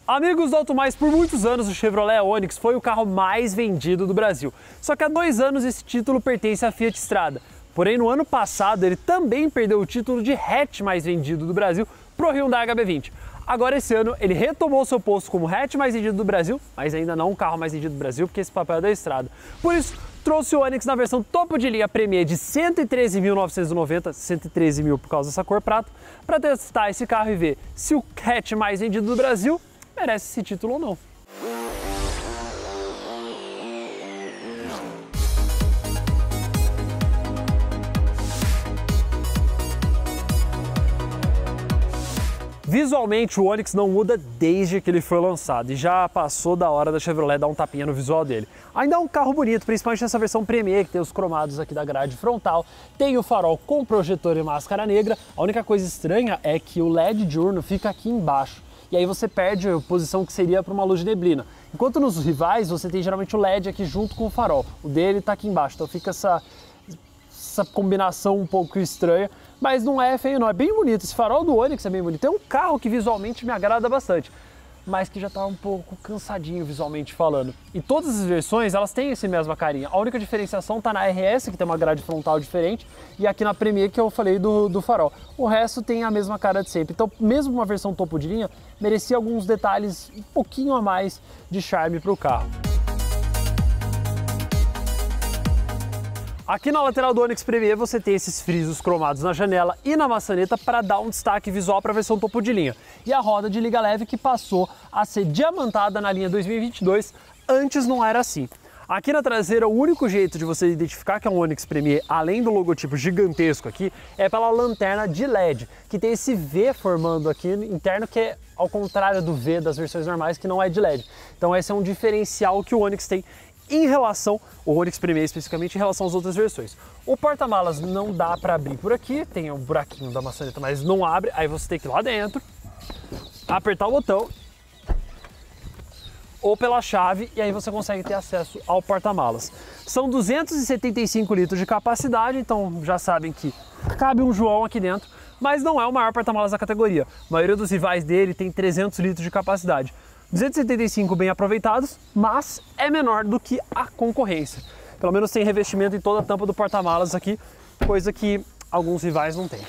Amigos do Auto Mais, por muitos anos o Chevrolet Onix foi o carro mais vendido do Brasil. Só que há 2 anos esse título pertence à Fiat Strada. Porém, no ano passado ele também perdeu o título de hatch mais vendido do Brasil para o Hyundai HB20. Agora esse ano ele retomou seu posto como hatch mais vendido do Brasil, mas ainda não o carro mais vendido do Brasil, porque esse papel é da Strada. Por isso, trouxe o Onix na versão topo de linha Premier de 113.990, 113 mil por causa dessa cor prata, para testar esse carro e ver se o hatch mais vendido do Brasil merece esse título ou não. Visualmente o Onix não muda desde que ele foi lançado e já passou da hora da Chevrolet dar um tapinha no visual dele. Ainda é um carro bonito, principalmente nessa versão Premier, que tem os cromados aqui da grade frontal, tem o farol com projetor e máscara negra. A única coisa estranha é que o LED diurno fica aqui embaixo. E aí você perde a posição que seria para uma luz de neblina. Enquanto nos rivais você tem geralmente o LED aqui junto com o farol. O dele está aqui embaixo, então fica essa combinação um pouco estranha. Mas não é feio não, é bem bonito. Esse farol do Onix é bem bonito. É um carro que visualmente me agrada bastante, mas que já está um pouco cansadinho visualmente falando. E todas as versões, elas têm essa mesma carinha. A única diferenciação está na RS, que tem uma grade frontal diferente, e aqui na Premier, que eu falei do farol. O resto tem a mesma cara de sempre. Então, mesmo uma versão topo de linha, merecia alguns detalhes um pouquinho a mais de charme para o carro. Aqui na lateral do Onix Premier você tem esses frisos cromados na janela e na maçaneta para dar um destaque visual para a versão topo de linha. E a roda de liga leve que passou a ser diamantada na linha 2022, antes não era assim. Aqui na traseira, o único jeito de você identificar que é um Onix Premier, além do logotipo gigantesco aqui, é pela lanterna de LED, que tem esse V formando aqui interno, que é ao contrário do V das versões normais, que não é de LED. Então esse é um diferencial que o Onix tem em relação, o Onix Premier especificamente, em relação às outras versões. O porta-malas não dá para abrir por aqui, tem um buraquinho da maçaneta, mas não abre, aí você tem que ir lá dentro, apertar o botão, ou pela chave, e aí você consegue ter acesso ao porta-malas. São 275 litros de capacidade, então já sabem que cabe um João aqui dentro, mas não é o maior porta-malas da categoria. A maioria dos rivais dele tem 300 litros de capacidade. 275 bem aproveitados, mas é menor do que a concorrência. Pelo menos tem revestimento em toda a tampa do porta-malas aqui, coisa que alguns rivais não têm.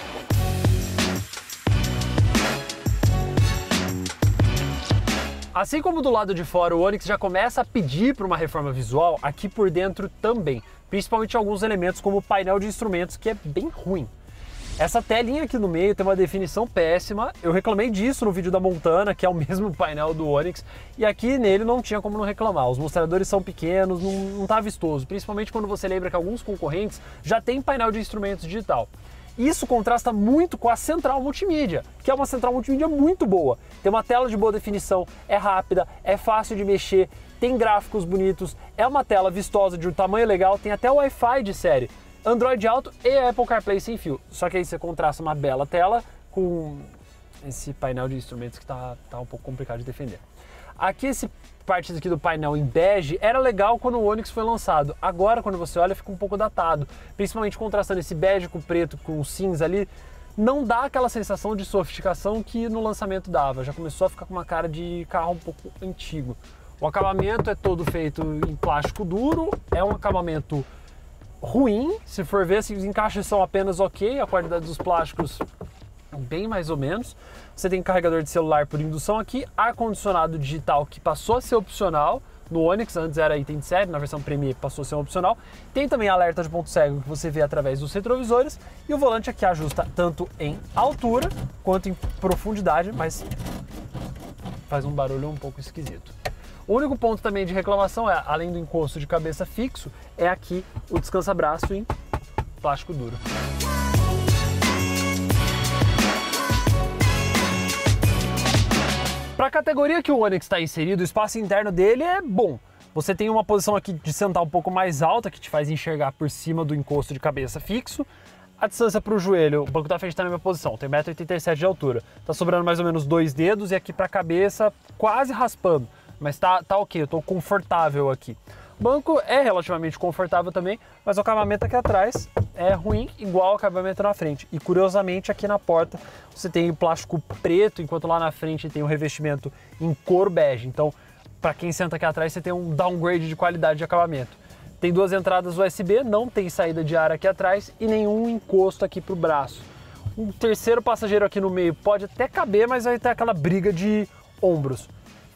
Assim como do lado de fora o Onix já começa a pedir para uma reforma visual, aqui por dentro também, principalmente alguns elementos como o painel de instrumentos, que é bem ruim. Essa telinha aqui no meio tem uma definição péssima, eu reclamei disso no vídeo da Montana, que é o mesmo painel do Onix, e aqui nele não tinha como não reclamar. Os mostradores são pequenos, não tá vistoso, principalmente quando você lembra que alguns concorrentes já tem painel de instrumentos digital. Isso contrasta muito com a central multimídia, que é uma central multimídia muito boa. Tem uma tela de boa definição, é rápida, é fácil de mexer, tem gráficos bonitos, é uma tela vistosa de um tamanho legal, tem até Wi-Fi de série. Android Auto e Apple CarPlay sem fio. Só que aí você contrasta uma bela tela com esse painel de instrumentos que tá um pouco complicado de defender. Aqui esse parte aqui do painel em bege era legal quando o Onix foi lançado. Agora quando você olha fica um pouco datado, principalmente contrastando esse bege com o preto com o cinza ali, não dá aquela sensação de sofisticação que no lançamento dava. Já começou a ficar com uma cara de carro um pouco antigo. O acabamento é todo feito em plástico duro, é um acabamento ruim, se for ver, assim, os encaixes são apenas ok, a qualidade dos plásticos bem mais ou menos. Você tem carregador de celular por indução aqui, ar-condicionado digital que passou a ser opcional no Onix, antes era item de série, na versão Premier passou a ser opcional. Tem também alerta de ponto cego que você vê através dos retrovisores e o volante aqui ajusta tanto em altura quanto em profundidade, mas faz um barulho um pouco esquisito. O único ponto também de reclamação é, além do encosto de cabeça fixo, é aqui o descansa-braço em plástico duro. Para a categoria que o Onix está inserido, o espaço interno dele é bom. Você tem uma posição aqui de sentar um pouco mais alta, que te faz enxergar por cima do encosto de cabeça fixo. A distância para o joelho, o banco da frente está na minha posição, tem 1,87 m de altura. Tá sobrando mais ou menos 2 dedos e aqui para a cabeça quase raspando. Mas tá ok, eu tô confortável aqui. O banco é relativamente confortável também, mas o acabamento aqui atrás é ruim, igual o acabamento na frente. E curiosamente aqui na porta você tem o plástico preto, enquanto lá na frente tem o revestimento em cor bege. Então, para quem senta aqui atrás, você tem um downgrade de qualidade de acabamento. Tem 2 entradas USB, não tem saída de ar aqui atrás e nenhum encosto aqui para o braço. Um terceiro passageiro aqui no meio pode até caber, mas vai ter aquela briga de ombros.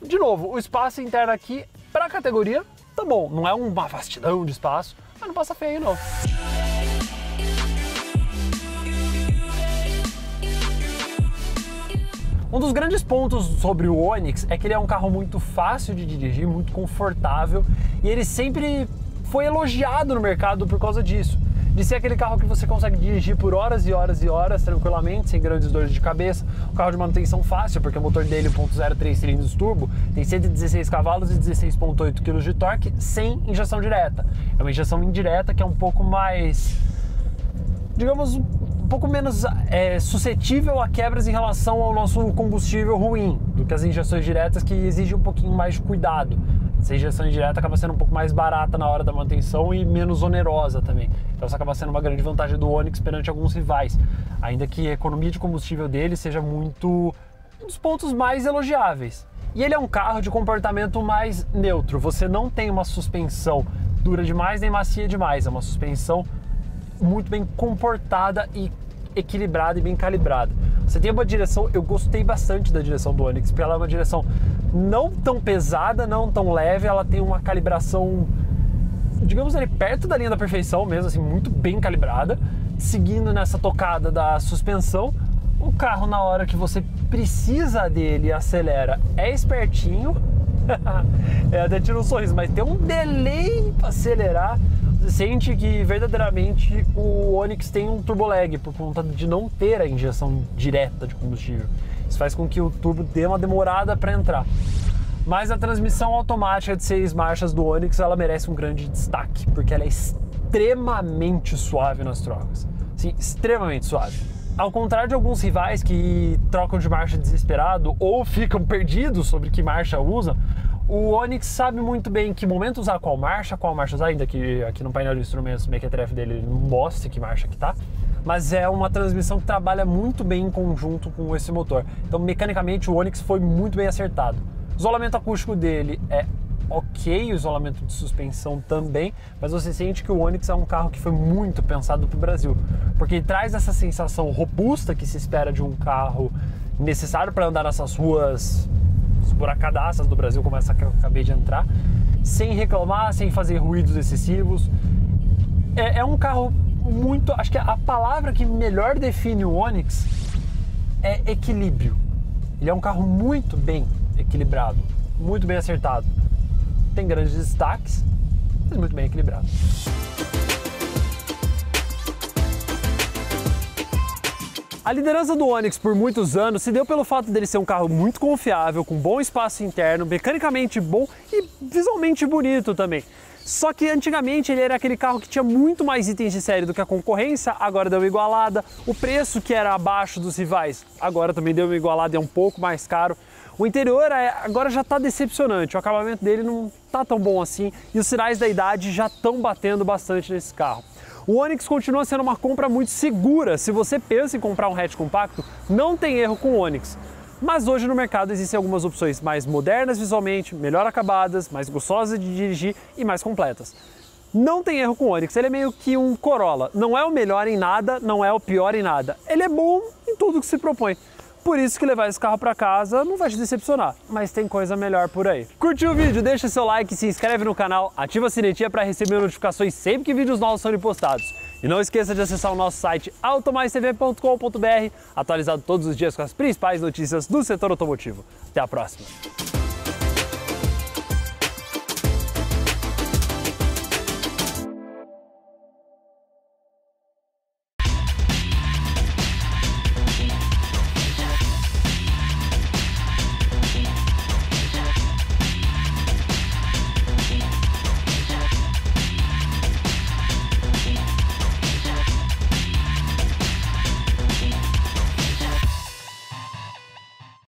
De novo, o espaço interno aqui para a categoria tá bom, não é uma vastidão de espaço, mas não passa feio não. Um dos grandes pontos sobre o Onix é que ele é um carro muito fácil de dirigir, muito confortável, e ele sempre foi elogiado no mercado por causa disso. De ser aquele carro que você consegue dirigir por horas e horas e horas tranquilamente, sem grandes dores de cabeça. Um carro de manutenção fácil, porque o motor dele 1.0 3 cilindros turbo tem 116 cavalos e 16,8 kg de torque sem injeção direta. É uma injeção indireta que é um pouco mais, digamos, um pouco menos suscetível a quebras em relação ao nosso combustível ruim do que as injeções diretas, que exigem um pouquinho mais de cuidado. Essa injeção indireta acaba sendo um pouco mais barata na hora da manutenção e menos onerosa também. Então isso acaba sendo uma grande vantagem do Onix perante alguns rivais, ainda que a economia de combustível dele seja um dos pontos mais elogiáveis. E ele é um carro de comportamento mais neutro, você não tem uma suspensão dura demais nem macia demais, é uma suspensão muito bem comportada e equilibrada e bem calibrada. Você tem uma direção, eu gostei bastante da direção do Onix, porque ela é uma direção não tão pesada, não tão leve, ela tem uma calibração, digamos ali, perto da linha da perfeição mesmo, assim, muito bem calibrada, seguindo nessa tocada da suspensão. O carro, na hora que você precisa dele e acelera, é espertinho, até tira um sorriso, mas tem um delay para acelerar. Você sente que verdadeiramente o Onix tem um turbo lag por conta de não ter a injeção direta de combustível. Isso faz com que o turbo dê uma demorada para entrar. Mas a transmissão automática de 6 marchas do Onix, ela merece um grande destaque, porque ela é extremamente suave nas trocas. Sim, extremamente suave. Ao contrário de alguns rivais que trocam de marcha desesperado ou ficam perdidos sobre que marcha usam, o Onix sabe muito bem em que momento usar qual marcha usar, ainda que aqui no painel de instrumentos o mequetrefe dele não mostre que marcha que tá, mas é uma transmissão que trabalha muito bem em conjunto com esse motor. Então, mecanicamente, o Onix foi muito bem acertado. O isolamento acústico dele é ok, o isolamento de suspensão também, mas você sente que o Onix é um carro que foi muito pensado para o Brasil, porque ele traz essa sensação robusta que se espera de um carro necessário para andar nessas ruas esburacadaças do Brasil, como essa que eu acabei de entrar, sem reclamar, sem fazer ruídos excessivos. É um carro muito... Acho que a palavra que melhor define o Onix é equilíbrio. Ele é um carro muito bem equilibrado, muito bem acertado. Tem grandes destaques, mas muito bem equilibrado. A liderança do Onix por muitos anos se deu pelo fato dele ser um carro muito confiável, com bom espaço interno, mecanicamente bom e visualmente bonito também. Só que antigamente ele era aquele carro que tinha muito mais itens de série do que a concorrência, agora deu uma igualada. O preço que era abaixo dos rivais, agora também deu uma igualada, é um pouco mais caro. O interior agora já está decepcionante, o acabamento dele não está tão bom assim e os sinais da idade já estão batendo bastante nesse carro. O Onix continua sendo uma compra muito segura. Se você pensa em comprar um hatch compacto, não tem erro com o Onix. Mas hoje no mercado existem algumas opções mais modernas visualmente, melhor acabadas, mais gostosas de dirigir e mais completas. Não tem erro com o Onix, ele é meio que um Corolla. Não é o melhor em nada, não é o pior em nada. Ele é bom em tudo que se propõe. Por isso que levar esse carro para casa não vai te decepcionar, mas tem coisa melhor por aí. Curtiu o vídeo? Deixa seu like, se inscreve no canal, ativa a sinetinha para receber notificações sempre que vídeos novos são postados. E não esqueça de acessar o nosso site automaistv.com.br, atualizado todos os dias com as principais notícias do setor automotivo. Até a próxima!